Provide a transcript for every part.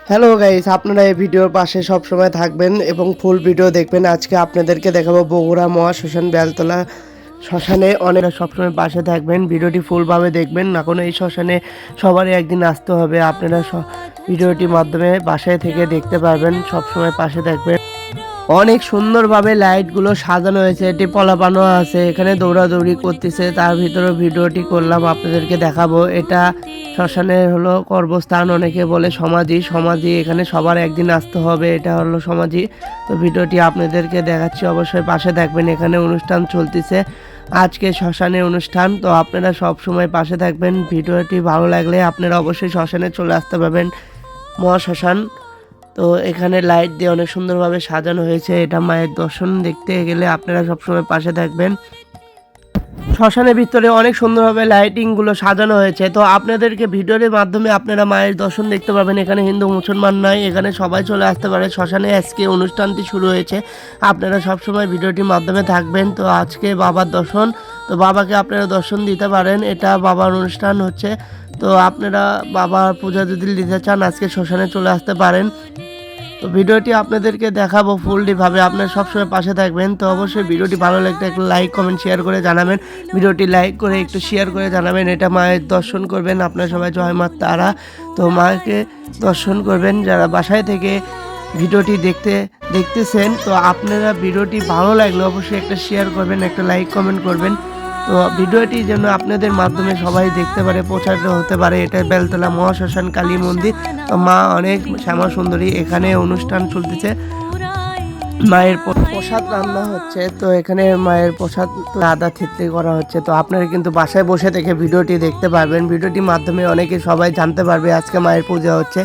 Hello guys, আপনারা এই ভিডিওর পাশে সব সময় থাকবেন এবং ফুল ভিডিও দেখবেন। আজকে আপনাদেরকে দেখাবো বগুড়া মহাশ্মশান বেলতলা শ্মশানে। অনেকে সবসময় পাশে থাকবেন, ভিডিওটি ফুলভাবে দেখবেন। না কোনো এই শ্মশানে সবারই একদিন আসতে হবে। আপনারা ভিডিওটির মাধ্যমে বাসায় থেকে দেখতে পারবেন, সবসময় পাশে থাকবেন। অনেক সুন্দরভাবে লাইটগুলো সাজানো হয়েছে, এটি পলাপানো আছে, এখানে দৌড়াদৌড়ি করতেছে, তার ভিতরে ভিডিওটি করলাম আপনাদেরকে দেখাবো। এটা শ্মশানের হলো কর্মস্থান, অনেকে বলে সমাধি। সমাধি এখানে সবার একদিন আসতে হবে, এটা হলো সমাধি। তো ভিডিওটি আপনাদেরকে দেখাচ্ছি, অবশ্যই পাশে থাকবেন। এখানে অনুষ্ঠান চলতেছে, আজকে শ্মশানে অনুষ্ঠান। তো আপনারা সব সময় পাশে থাকবেন। ভিডিওটি ভালো লাগলে আপনারা অবশ্যই শ্মশানে চলে আসতে পারবেন, মহাশ্মশান। তো এখানে লাইট দিয়ে অনেক সুন্দরভাবে সাজানো হয়েছে। এটা মায়ের দর্শন দেখতে গেলে আপনারা সবসময় পাশে থাকবেন। শ্মশানের ভিতরে অনেক সুন্দরভাবে লাইটিংগুলো সাজানো হয়েছে। তো আপনাদেরকে ভিডিওর মাধ্যমে আপনারা মায়ের দর্শন দেখতে পাবেন। এখানে হিন্দু মুসলমান নয়, এখানে সবাই চলে আসতে পারে। শ্মশানে আজকে অনুষ্ঠানটি শুরু হয়েছে, আপনারা সবসময় ভিডিওটির মাধ্যমে থাকবেন। তো আজকে বাবার দর্শন, তো বাবাকে আপনারা দর্শন দিতে পারেন। এটা বাবার অনুষ্ঠান হচ্ছে। তো আপনারা বাবার পূজা যদি দিতে চান আজকে শ্মশানে চলে আসতে পারেন। তো ভিডিওটি আপনাদেরকে দেখাবো ফুলটিভাবে, আপনারা সবসময় পাশে থাকবেন। তো অবশ্যই ভিডিওটি ভালো লাগলে একটু লাইক কমেন্ট শেয়ার করে জানাবেন। ভিডিওটি লাইক করে একটু শেয়ার করে জানাবেন। এটা মায়ের দর্শন করবেন, আপনারা সবাই জয় মা তারা। তো মাকে দর্শন করবেন যারা বাসায় থেকে ভিডিওটি দেখতেছেন। তো আপনারা ভিডিওটি ভালো লাগলে অবশ্যই একটা শেয়ার করবেন, একটা লাইক কমেন্ট করবেন। তো ভিডিওটি যেন আপনাদের মাধ্যমে সবাই দেখতে পারে, প্রচারিত হতে পারে। এটা বেলতলা মহাশ্মশান কালী মন্দির। তো মা অনেক শ্যামা সুন্দরী, এখানে অনুষ্ঠান চলতেছে, মায়ের প্রসাদ রান্না হচ্ছে। তো এখানে মায়ের প্রসাদ আদা থেতলি করা হচ্ছে। তো আপনারা কিন্তু বাসায় বসে থেকে ভিডিওটি দেখতে পারবেন। ভিডিওটির মাধ্যমে অনেকে সবাই জানতে পারবে আজকে মায়ের পূজা হচ্ছে,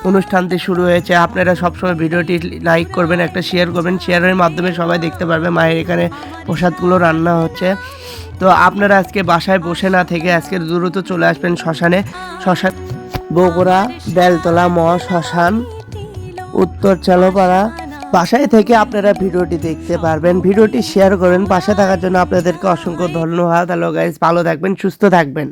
অনুষ্ঠানটি শুরু হয়েছে। আপনারা সবসময় ভিডিওটি লাইক করবেন, একটা শেয়ার করবেন, শেয়ারের মাধ্যমে সবাই দেখতে পারবে মায়ের এখানে প্রসাদগুলো রান্না হচ্ছে। তো আপনারা আজকে বাসায় বসে না থেকে আজকে দ্রুত চলে আসবেন শ্মশানে। শ্মশান বগুড়া বেলতলা মহাশ্মশান, উত্তর চালোপাড়া। বাসায় থেকে আপনারা ভিডিওটি দেখতে পারবেন। ভিডিওটি শেয়ার করেন, পাশে থাকার জন্য আপনাদেরকে অসংখ্য ধন্যবাদ। হ্যালো গাইস, ভালো থাকবেন, সুস্থ থাকবেন।